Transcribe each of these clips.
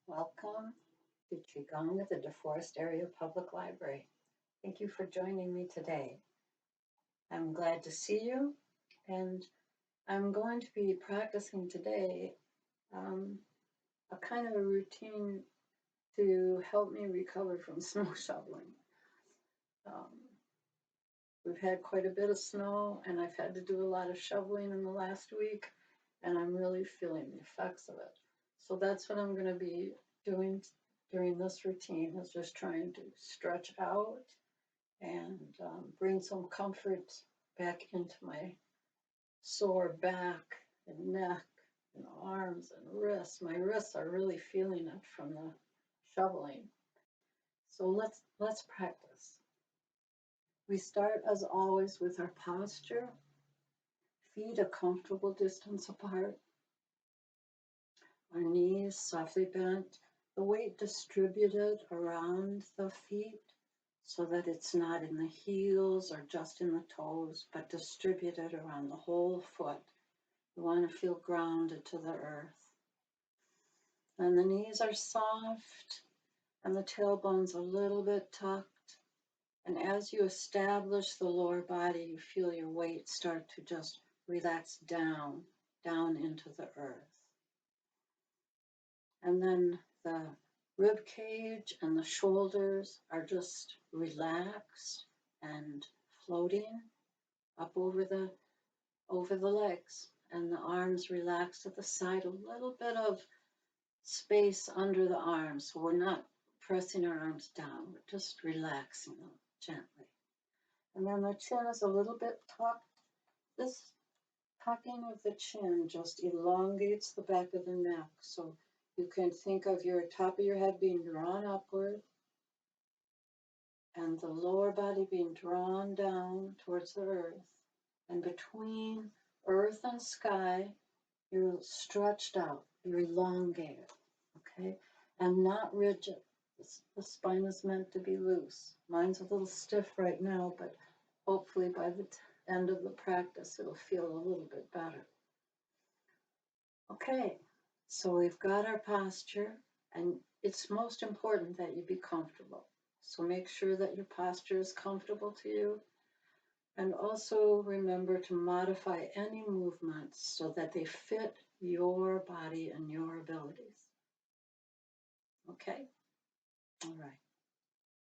Welcome to Qigong at the DeForest Area Public Library. Thank you for joining me today. I'm glad to see you, and I'm going to be practicing today a kind of a routine to help me recover from snow shoveling. Um, we've had quite a bit of snow, and I've had to do a lot of shoveling in the last week, and I'm really feeling the effects of it. So that's what I'm going to be doing during this routine, is just trying to stretch out and bring some comfort back into my sore back and neck and arms and wrists. My wrists are really feeling it from the shoveling. So let's practice. We start as always with our posture, feet a comfortable distance apart, our knees softly bent, the weight distributed around the feet so that it's not in the heels or just in the toes, but distributed around the whole foot. You want to feel grounded to the earth. And the knees are soft and the tailbone's a little bit tucked. And as you establish the lower body, you feel your weight start to just relax down into the earth. And then the rib cage and the shoulders are just relaxed and floating up over the legs, and the arms relaxed at the side, a little bit of space under the arms. So we're not pressing our arms down, we're just relaxing them gently. And then the chin is a little bit tucked. This tucking of the chin just elongates the back of the neck. So you can think of your top of your head being drawn upward and the lower body being drawn down towards the earth. And between earth and sky, you're stretched out, you're elongated, okay? And not rigid. The spine is meant to be loose. Mine's a little stiff right now, but hopefully by the end of the practice, it'll feel a little bit better. Okay, so we've got our posture, and it's most important that you be comfortable. So make sure that your posture is comfortable to you. And also remember to modify any movements so that they fit your body and your abilities. Okay? All right.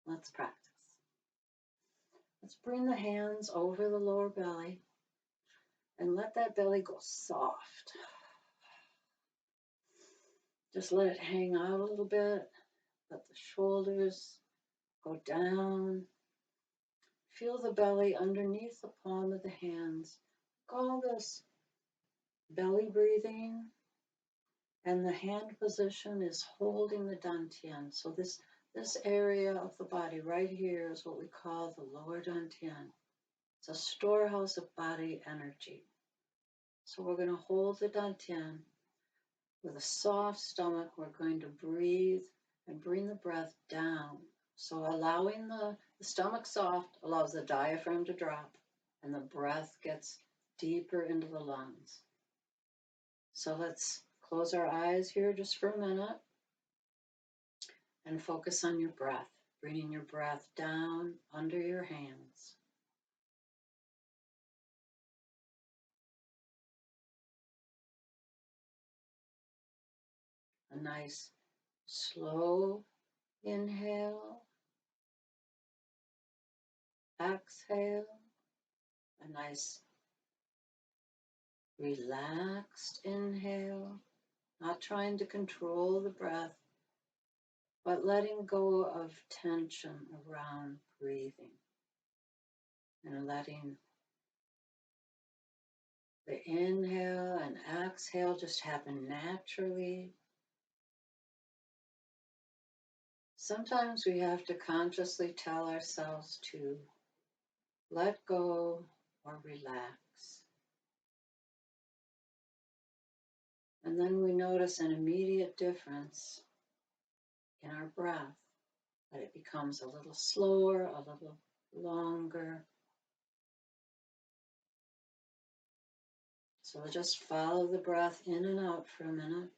Let's practice. Let's bring the hands over the lower belly and let that belly go soft. Just let it hang out a little bit. Let the shoulders go down. Feel the belly underneath the palm of the hands. Call this belly breathing. And the hand position is holding the dantian. So this area of the body right here is what we call the lower dantian. It's a storehouse of body energy. So we're going to hold the dantian with a soft stomach. We're going to breathe and bring the breath down. So allowing the stomach soft allows the diaphragm to drop and the breath gets deeper into the lungs. So let's close our eyes here just for a minute and focus on your breath, bringing your breath down under your hands. A nice slow inhale, exhale, a nice relaxed inhale, not trying to control the breath, but letting go of tension around breathing and letting the inhale and exhale just happen naturally. Sometimes we have to consciously tell ourselves to let go or relax. And then we notice an immediate difference in our breath, that it becomes a little slower, a little longer. So we'll just follow the breath in and out for a minute.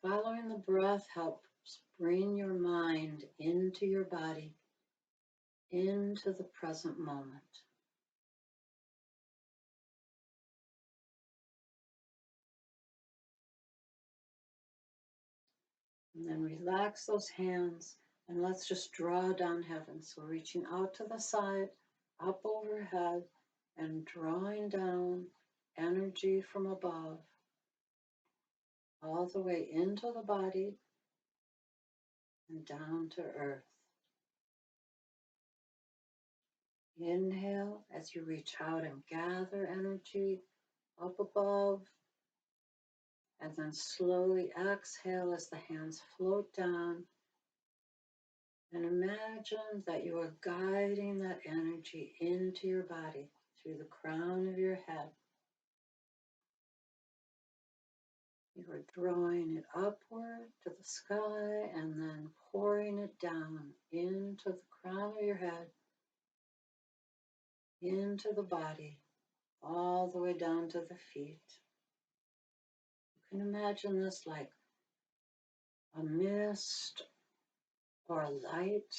Following the breath helps bring your mind into your body, into the present moment. And then relax those hands and let's just draw down heaven. So reaching out to the side, up overhead, and drawing down energy from above all the way into the body and down to earth. Inhale as you reach out and gather energy up above, and then slowly exhale as the hands float down. And imagine that you are guiding that energy into your body through the crown of your head. You are drawing it upward to the sky and then pouring it down into the crown of your head, into the body, all the way down to the feet. You can imagine this like a mist or a light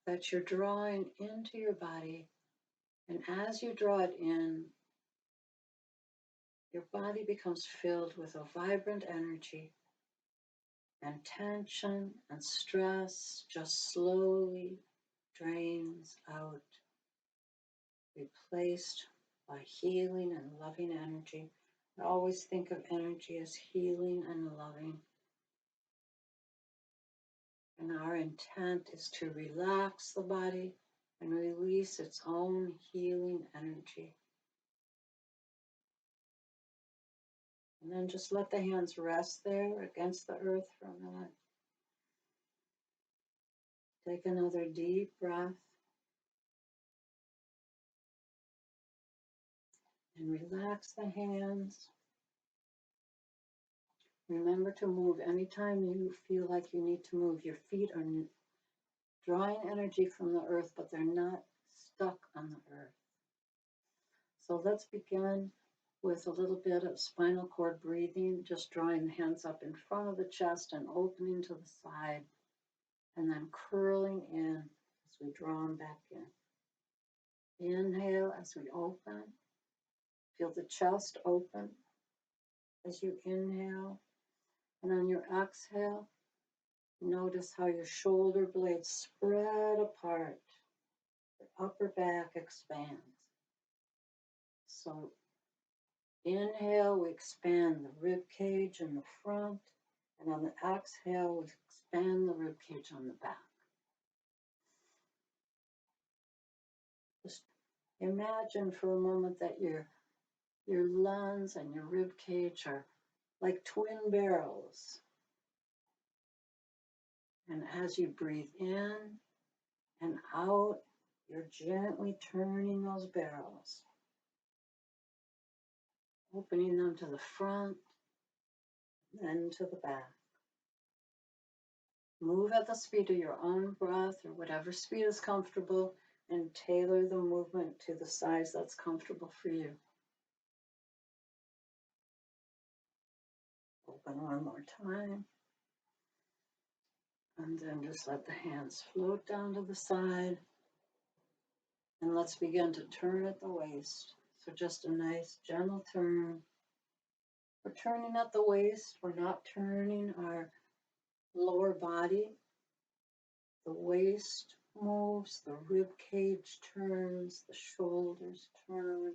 that you're drawing into your body. And as you draw it in, your body becomes filled with a vibrant energy, and tension and stress just slowly drains out, replaced by healing and loving energy. I always think of energy as healing and loving. And our intent is to relax the body and release its own healing energy. And then just let the hands rest there against the earth for a minute. Take another deep breath and relax the hands. Remember to move anytime you feel like you need to move. Your feet are drawing energy from the earth, but they're not stuck on the earth. So let's begin with a little bit of spinal cord breathing, just drawing the hands up in front of the chest and opening to the side, and then curling in as we draw them back in. Inhale as we open. Feel the chest open as you inhale. And on your exhale, notice how your shoulder blades spread apart. The upper back expands. So inhale, we expand the rib cage in the front. And on the exhale, we expand the rib cage on the back. Just imagine for a moment that your lungs and your rib cage are like twin barrels. And as you breathe in and out, you're gently turning those barrels, opening them to the front, then to the back. Move at the speed of your own breath or whatever speed is comfortable, and tailor the movement to the size that's comfortable for you. Open one more time. And then just let the hands float down to the side. And let's begin to turn at the waist. So just a nice gentle turn. We're turning at the waist. We're not turning our lower body. The waist moves, the rib cage turns, the shoulders turn,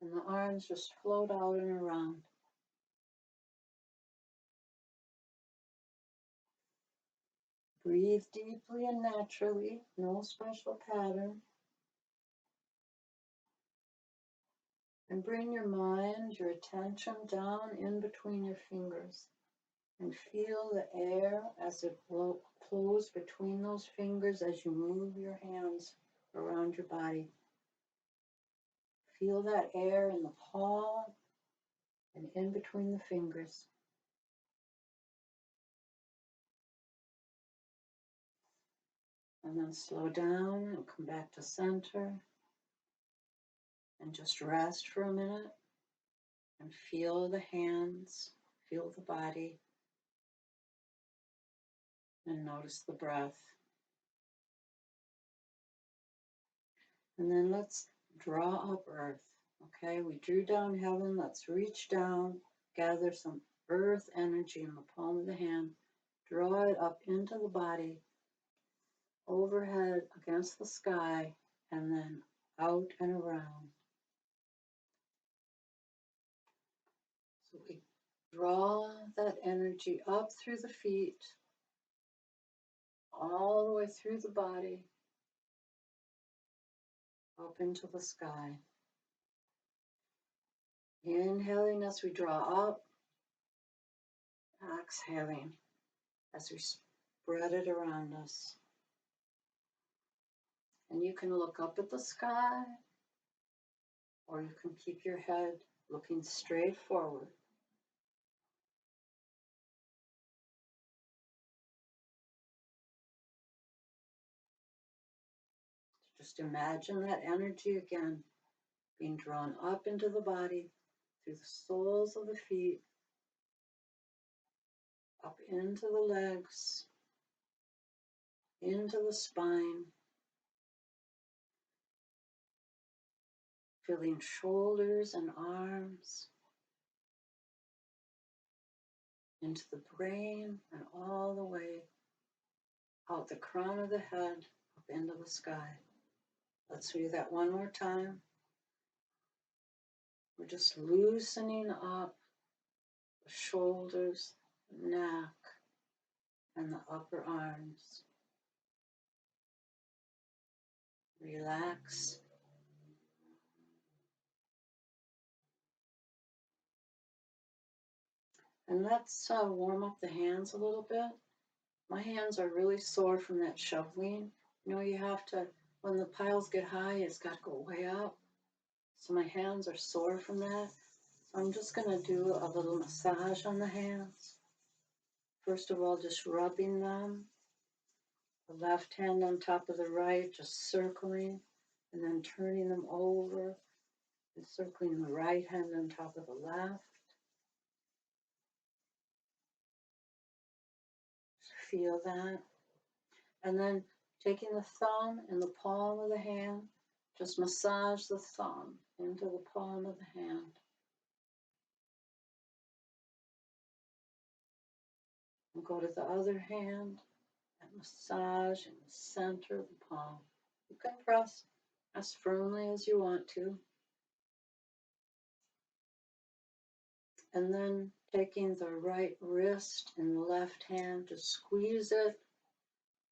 and the arms just float out and around. Breathe deeply and naturally, no special pattern. And bring your mind, your attention down in between your fingers. And feel the air as it flows between those fingers as you move your hands around your body. Feel that air in the palm and in between the fingers. And then slow down and come back to center. And just rest for a minute and feel the hands. Feel the body and notice the breath. And then let's draw up earth. Okay, we drew down heaven. Let's reach down, gather some earth energy in the palm of the hand, draw it up into the body, overhead against the sky, and then out and around. So we draw that energy up through the feet, all the way through the body, up into the sky. Inhaling as we draw up, exhaling as we spread it around us. And you can look up at the sky, or you can keep your head looking straight forward. Just imagine that energy again being drawn up into the body, through the soles of the feet, up into the legs, into the spine, feeling shoulders and arms, into the brain, and all the way out the crown of the head, up into the sky. Let's do that one more time. We're just loosening up the shoulders, the neck, and the upper arms. Relax. And let's warm up the hands a little bit. My hands are really sore from that shoveling. You know, you have to, when the piles get high, it's got to go way up. So my hands are sore from that. So I'm just going to do a little massage on the hands. First of all, just rubbing them. The left hand on top of the right, just circling, and then turning them over and circling the right hand on top of the left. Feel that. And then taking the thumb in the palm of the hand, just massage the thumb into the palm of the hand. And go to the other hand and massage in the center of the palm. You can press as firmly as you want to. And then taking the right wrist in the left hand, just squeeze it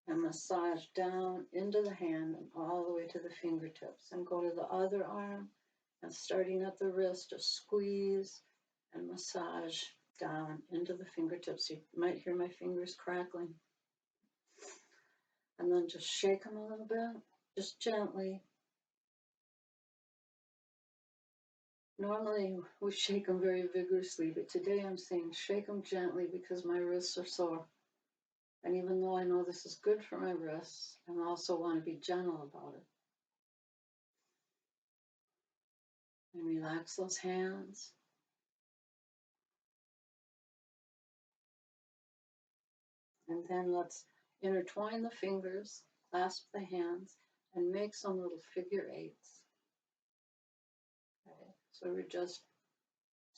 and massage down into the hand and all the way to the fingertips. And go to the other arm and starting at the wrist, just squeeze and massage down into the fingertips. You might hear my fingers crackling. And then just shake them a little bit, just gently. Normally we shake them very vigorously, but today I'm saying shake them gently because my wrists are sore. And even though I know this is good for my wrists, I also want to be gentle about it. And relax those hands. And then let's intertwine the fingers, clasp the hands, and make some little figure eights. Okay. So we're just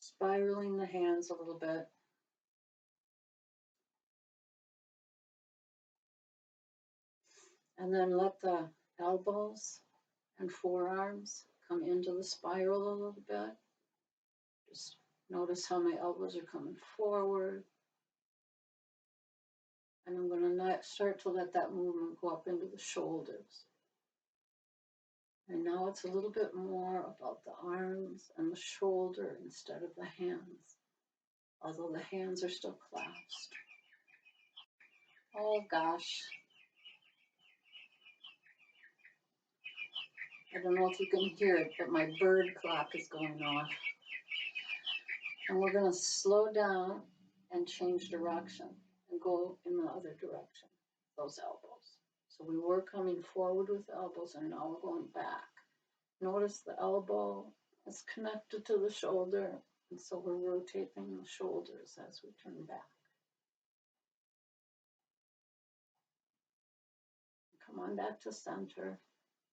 spiraling the hands a little bit. And then let the elbows and forearms come into the spiral a little bit. Just notice how my elbows are coming forward. And I'm going to start to let that movement go up into the shoulders. And now it's a little bit more about the arms and the shoulder instead of the hands, although the hands are still clasped. Oh gosh. I don't know if you can hear it, but my bird clock is going off. And we're going to slow down and change direction and go in the other direction, those elbows. So we were coming forward with the elbows and now we're going back. Notice the elbow is connected to the shoulder And so we're rotating the shoulders as we turn back. Come on back to center.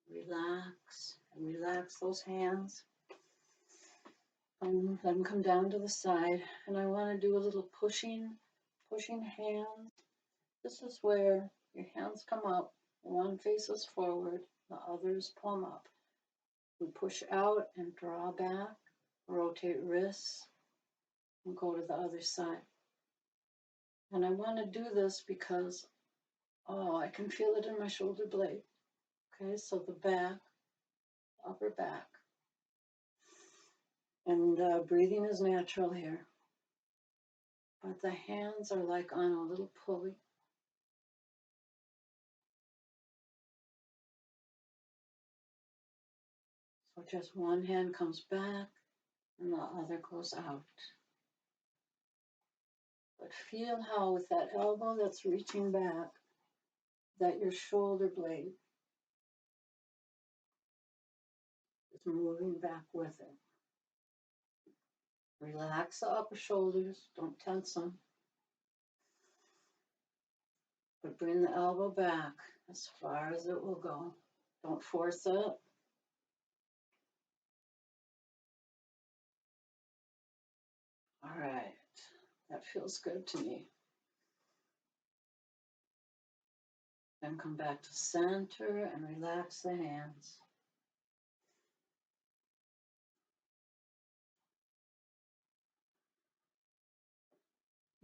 Relax and relax those hands. And let them come down to the side. And I want to do a little pushing hands. This is where your hands come up. One faces forward, the others palm up. We push out and draw back, rotate wrists, and go to the other side. And I want to do this because, I can feel it in my shoulder blade. Okay, so the back, upper back. And breathing is natural here. But the hands are like on a little pulley. So just one hand comes back and the other goes out. But feel how with that elbow that's reaching back, that your shoulder blade is moving back with it. Relax the upper shoulders, don't tense them. But bring the elbow back as far as it will go. Don't force it. All right, that feels good to me. Then come back to center and relax the hands.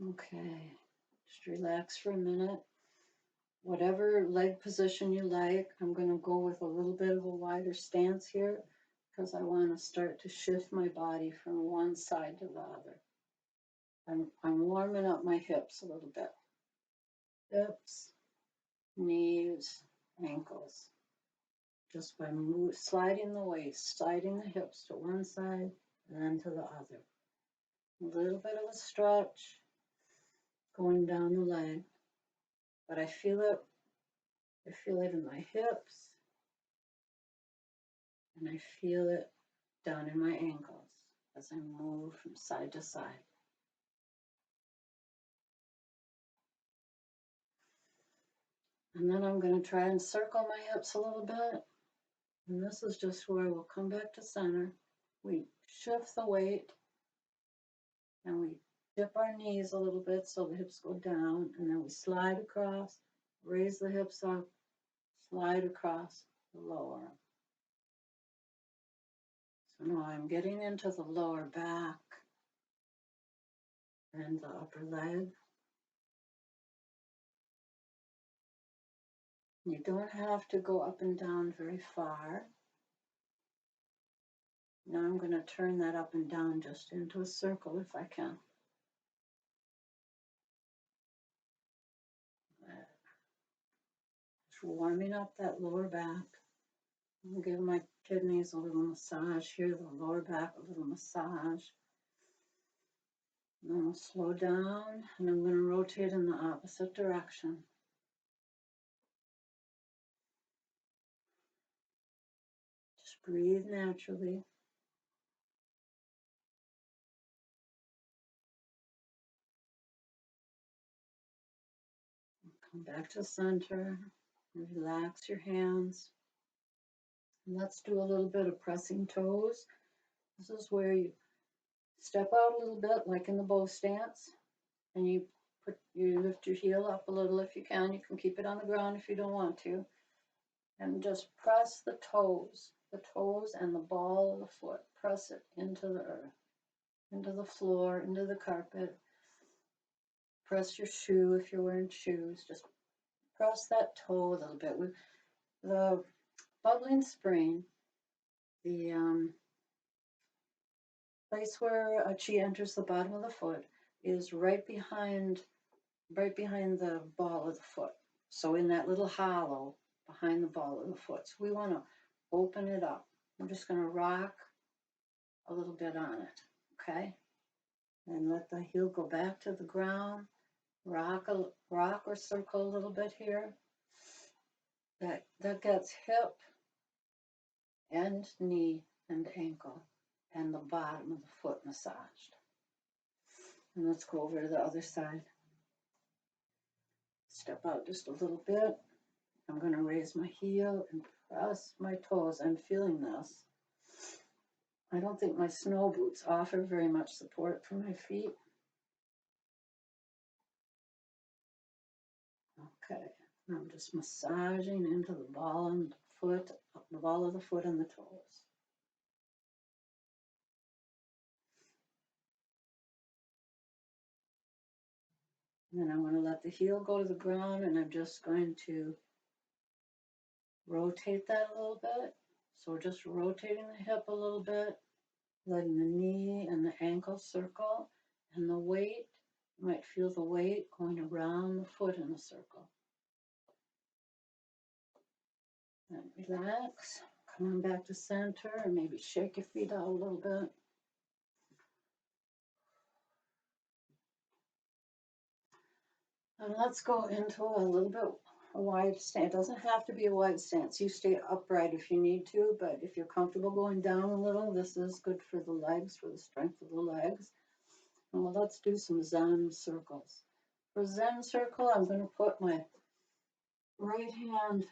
Okay, just relax for a minute. Whatever leg position you like, I'm going to go with a little bit of a wider stance here because I want to start to shift my body from one side to the other. I'm warming up my hips a little bit. Hips, knees, ankles. Just by sliding the waist, sliding the hips to one side and then to the other. A little bit of a stretch going down the leg, but I feel it. I feel it in my hips, and I feel it down in my ankles as I move from side to side. And then I'm going to try and circle my hips a little bit. And this is just where we'll come back to center. We shift the weight and we dip our knees a little bit so the hips go down, and then we slide across, raise the hips up, slide across the lower. So now I'm getting into the lower back and the upper leg. You don't have to go up and down very far. Now I'm going to turn that up and down just into a circle if I can. Just warming up that lower back. I'm giving my kidneys a little massage here, the lower back a little massage. And then I'll slow down and I'm going to rotate in the opposite direction. Just breathe naturally. Come back to center. Relax your hands. And let's do a little bit of pressing toes. This is where you step out a little bit, like in the bow stance, and you lift your heel up a little if you can. You can keep it on the ground if you don't want to. And just press the toes and the ball of the foot. Press it into the earth, into the floor, into the carpet. Press your shoe if you're wearing shoes. Just press that toe a little bit. With the bubbling spring, the place where a chi enters the bottom of the foot is right behind the ball of the foot. So in that little hollow behind the ball of the foot. So we want to open it up. I'm just going to rock a little bit on it, okay? And let the heel go back to the ground. Rock or circle a little bit here. That gets hip and knee and ankle and the bottom of the foot massaged. And let's go over to the other side. Step out just a little bit. I'm going to raise my heel and press my toes. I'm feeling this. I don't think my snow boots offer very much support for my feet. Okay, I'm just massaging into the ball and the foot, the ball of the foot and the toes. And then I'm going to let the heel go to the ground, and I'm just going to rotate that a little bit. So we're just rotating the hip a little bit, letting the knee and the ankle circle, and the weight, you might feel the weight going around the foot in a circle. And relax, come on back to center, and maybe shake your feet out a little bit. And let's go into a little bit a wide stance. It doesn't have to be a wide stance. You stay upright if you need to, but if you're comfortable going down a little, this is good for the legs, for the strength of the legs. And well, let's do some Zen circles. For Zen circle, I'm going to put my right hand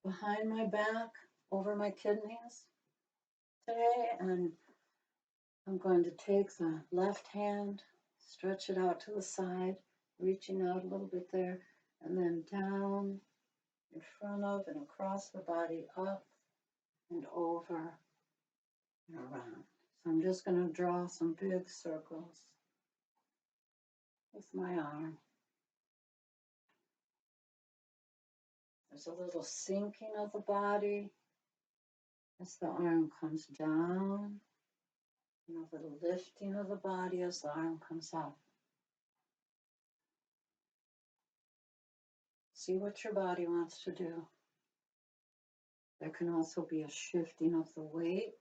behind my back over my kidneys today, and I'm going to take the left hand, stretch it out to the side, reaching out a little bit there, and then down in front of and across the body, up and over and around. So I'm just going to draw some big circles with my arm. There's a little sinking of the body as the arm comes down, and a little lifting of the body as the arm comes up. See what your body wants to do. There can also be a shifting of the weight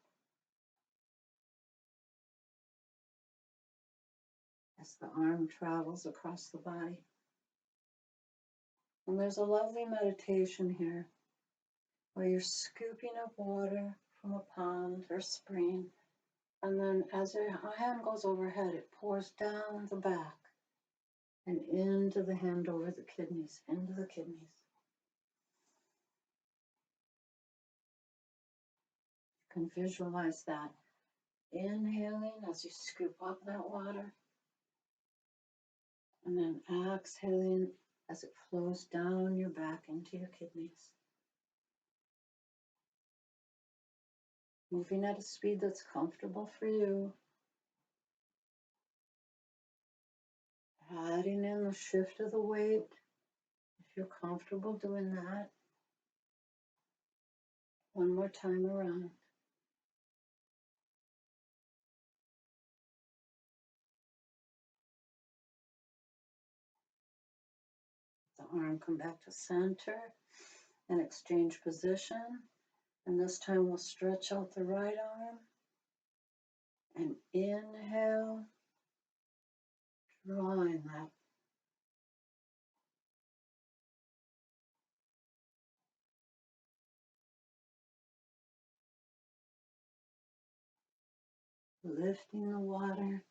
as the arm travels across the body. And there's a lovely meditation here where you're scooping up water from a pond or spring, and then as your hand goes overhead, it pours down the back and into the hand over the kidneys, into the kidneys. You can visualize that. Inhaling as you scoop up that water, and then exhaling as it flows down your back into your kidneys. Moving at a speed that's comfortable for you. Adding in the shift of the weight, if you're comfortable doing that. One more time around. The arm come back to center and exchange position. And this time we'll stretch out the right arm and inhale, drawing that lifting the water,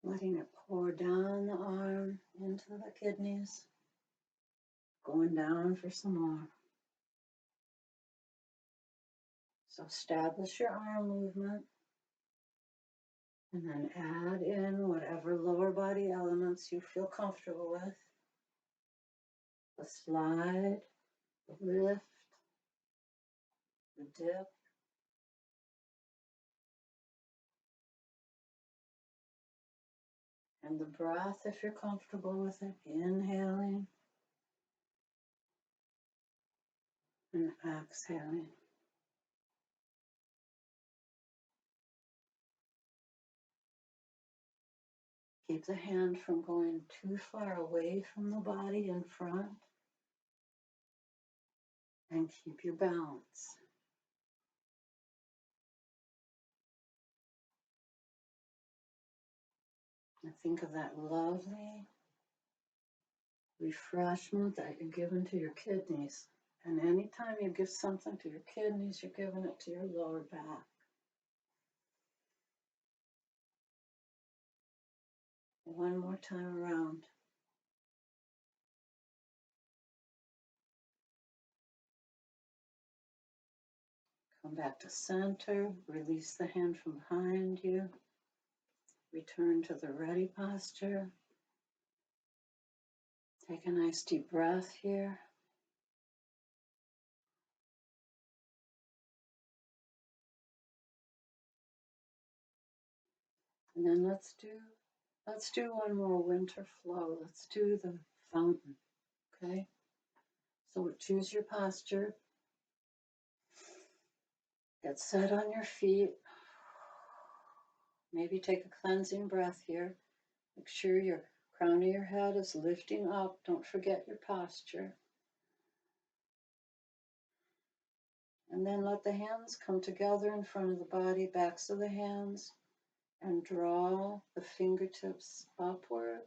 letting it pour down the arm into the kidneys, going down for some more. So establish your arm movement, and then add in whatever lower body elements you feel comfortable with. The slide, the lift, the dip, and the breath if you're comfortable with it. Inhaling and exhaling. Keep the hand from going too far away from the body in front, and keep your balance. And think of that lovely refreshment that you're giving to your kidneys. And anytime you give something to your kidneys, you're giving it to your lower back. One more time around. Come back to center. Release the hand from behind you. Return to the ready posture. Take a nice deep breath here. And then let's do one more winter flow. Let's do the fountain, okay? So choose your posture. Get set on your feet. Maybe take a cleansing breath here. Make sure your crown of your head is lifting up. Don't forget your posture. And then let the hands come together in front of the body, backs of the hands, and draw the fingertips upward,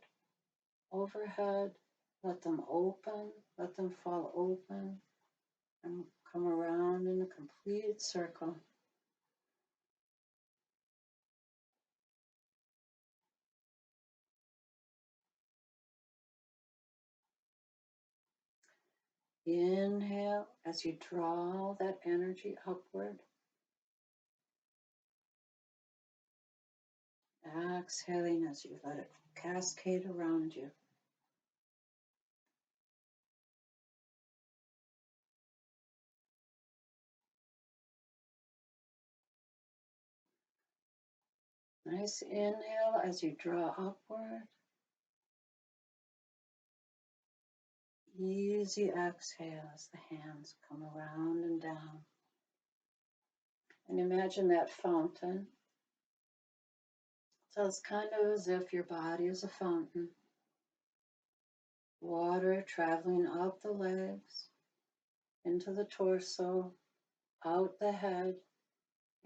overhead. Let them open, let them fall open, and come around in a complete circle. Inhale as you draw that energy upward. Exhaling as you let it cascade around you. Nice inhale as you draw upward. Easy exhale as the hands come around and down. And imagine that fountain. So it's kind of as if your body is a fountain. Water traveling up the legs, into the torso, out the head,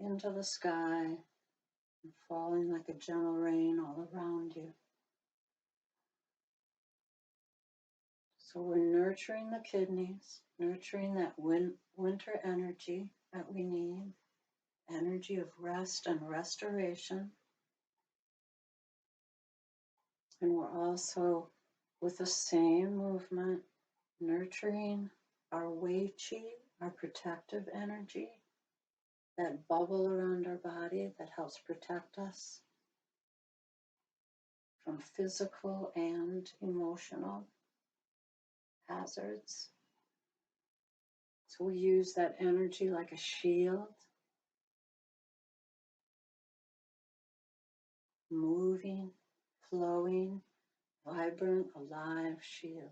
into the sky, and falling like a gentle rain all around you. So we're nurturing the kidneys, nurturing that winter energy that we need, energy of rest and restoration. And we're also, with the same movement, nurturing our Wei Qi, our protective energy, that bubble around our body that helps protect us from physical and emotional hazards. So we use that energy like a shield, moving, flowing, vibrant, alive shield.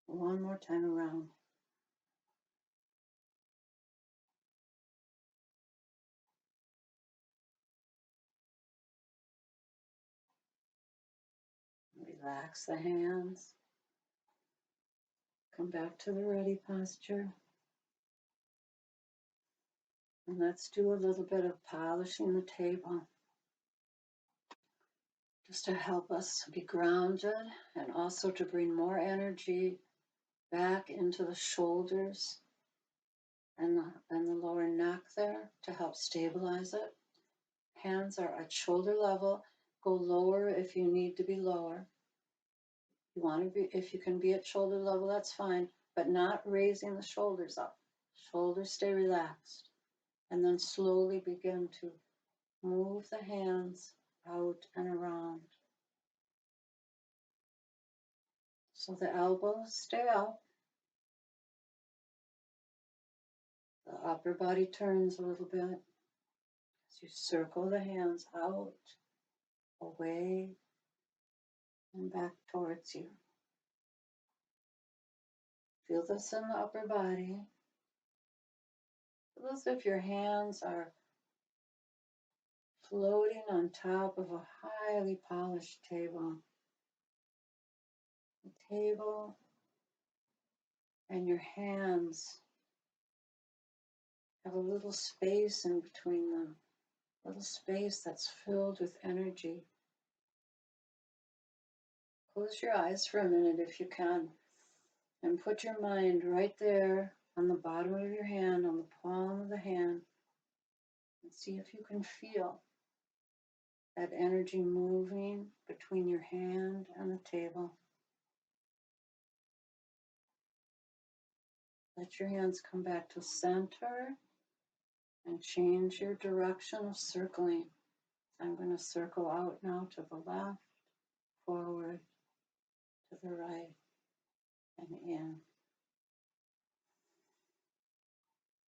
One more time around. Relax the hands. Come back to the ready posture. And let's do a little bit of polishing the table, just to help us be grounded and also to bring more energy back into the shoulders and the lower neck there to help stabilize it. Hands are at shoulder level. Go lower if you need to be lower. You want to be, if you can be at shoulder level, that's fine, but not raising the shoulders up. Shoulders stay relaxed. And then slowly begin to move the hands out and around. So the elbows stay up. The upper body turns a little bit as you circle the hands out, away, and back towards you. Feel this in the upper body. Feel as if your hands are floating on top of a highly polished table. The table and your hands have a little space in between them, a little space that's filled with energy. Close your eyes for a minute if you can, and put your mind right there on the bottom of your hand, on the palm of the hand. And see if you can feel that energy moving between your hand and the table. Let your hands come back to center and change your direction of circling. I'm going to circle out now to the left, forward, to the right, and in.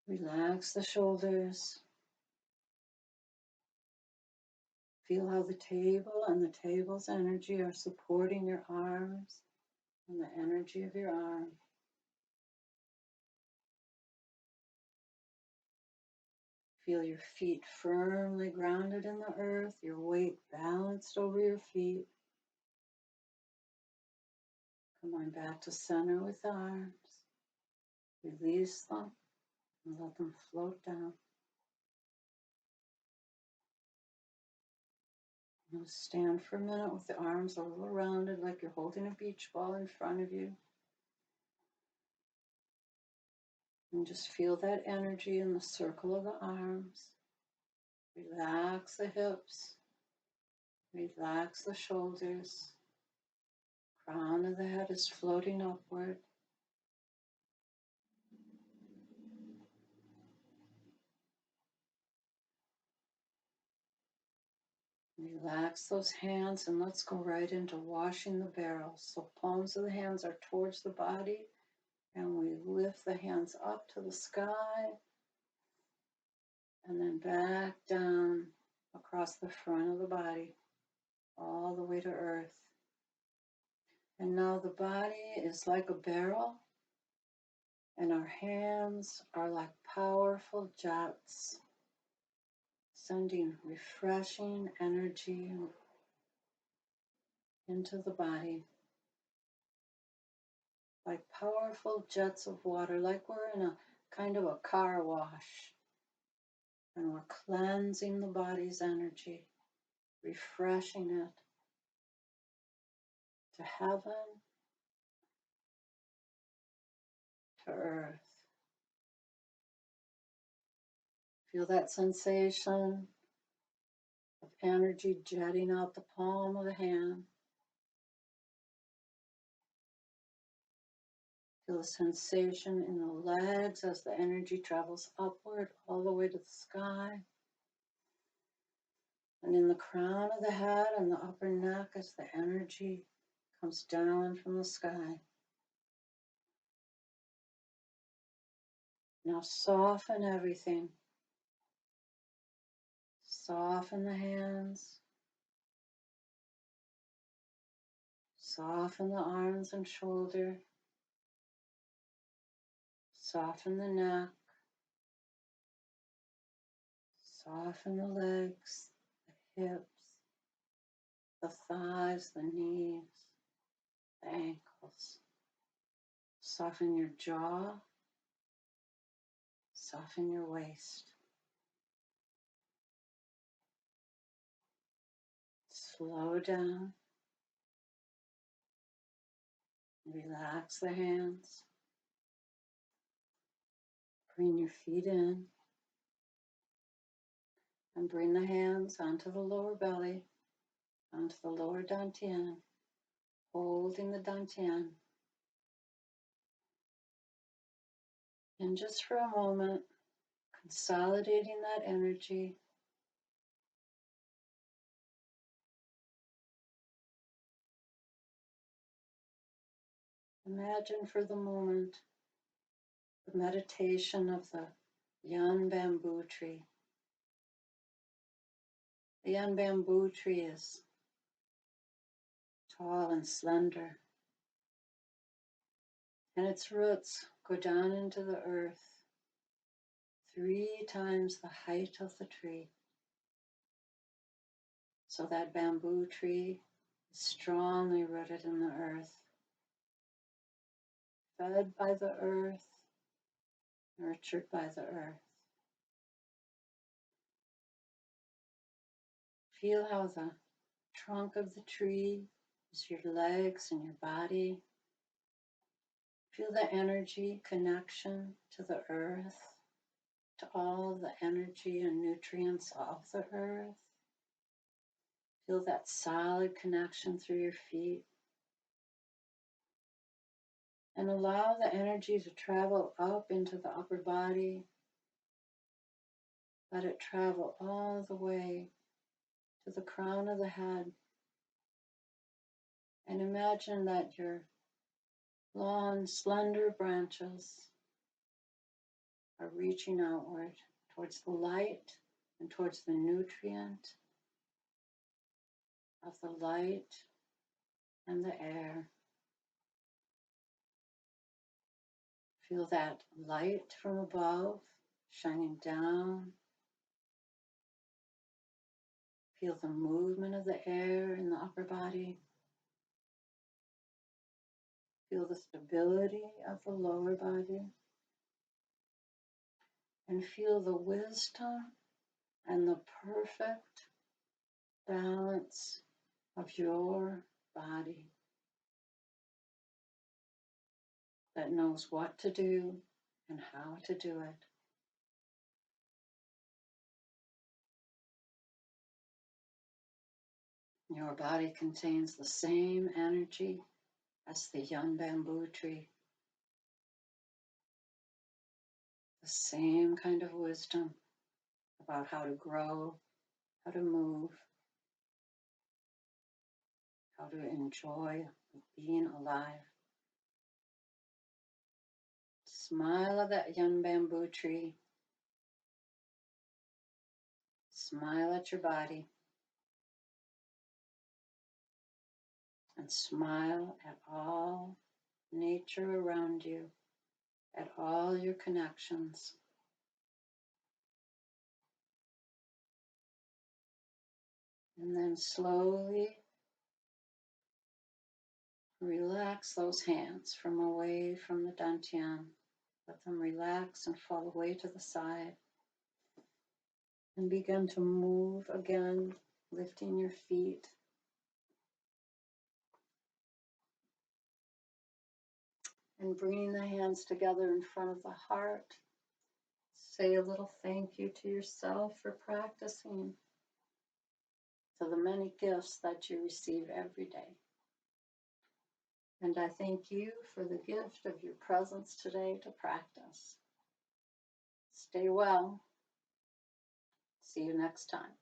Relax the shoulders. Feel how the table and the table's energy are supporting your arms and the energy of your arm. Feel your feet firmly grounded in the earth, your weight balanced over your feet. Come on back to center with the arms. Release them and let them float down. Now stand for a minute with the arms a little rounded like you're holding a beach ball in front of you. And just feel that energy in the circle of the arms. Relax the hips. Relax the shoulders. Crown of the head is floating upward. Relax those hands and let's go right into washing the barrels. So palms of the hands are towards the body and we lift the hands up to the sky and then back down across the front of the body all the way to earth. And now the body is like a barrel and our hands are like powerful jets sending refreshing energy into the body, like powerful jets of water, like we're in a kind of a car wash, and we're cleansing the body's energy, refreshing it to heaven, to earth. Feel that sensation of energy jetting out the palm of the hand. Feel the sensation in the legs as the energy travels upward all the way to the sky. And in the crown of the head and the upper neck as the energy comes down from the sky. Now soften everything. Soften the hands. Soften the arms and shoulder. Soften the neck. Soften the legs, the hips, the thighs, the knees, the ankles. Soften your jaw. Soften your waist. Slow down. Relax the hands. Bring your feet in. And bring the hands onto the lower belly, onto the lower dantian, holding the dantian. And just for a moment, consolidating that energy. Imagine for the moment the meditation of the young bamboo tree. The young bamboo tree is tall and slender, and its roots go down into the earth 3 times the height of the tree. So that bamboo tree is strongly rooted in the earth, fed by the earth, nurtured by the earth. Feel how the trunk of the tree is your legs and your body. Feel the energy connection to the earth, to all the energy energy and nutrients of the earth. Feel that solid connection through your feet. And allow the energy to travel up into the upper body. Let it travel all the way to the crown of the head. And imagine that your long, slender branches are reaching outward towards the light and towards the nutrient of the light and the air. Feel that light from above shining down. Feel the movement of the air in the upper body. Feel the stability of the lower body. And feel the wisdom and the perfect balance of your body that knows what to do and how to do it. Your body contains the same energy as the young bamboo tree, the same kind of wisdom about how to grow, how to move, how to enjoy being alive. Smile at that young bamboo tree. Smile at your body. And smile at all nature around you, at all your connections. And then slowly relax those hands from away from the dantian. Let them relax and fall away to the side. And begin to move again, lifting your feet. And bringing the hands together in front of the heart. Say a little thank you to yourself for practicing, to the many gifts that you receive every day. And I thank you for the gift of your presence today to practice. Stay well. See you next time.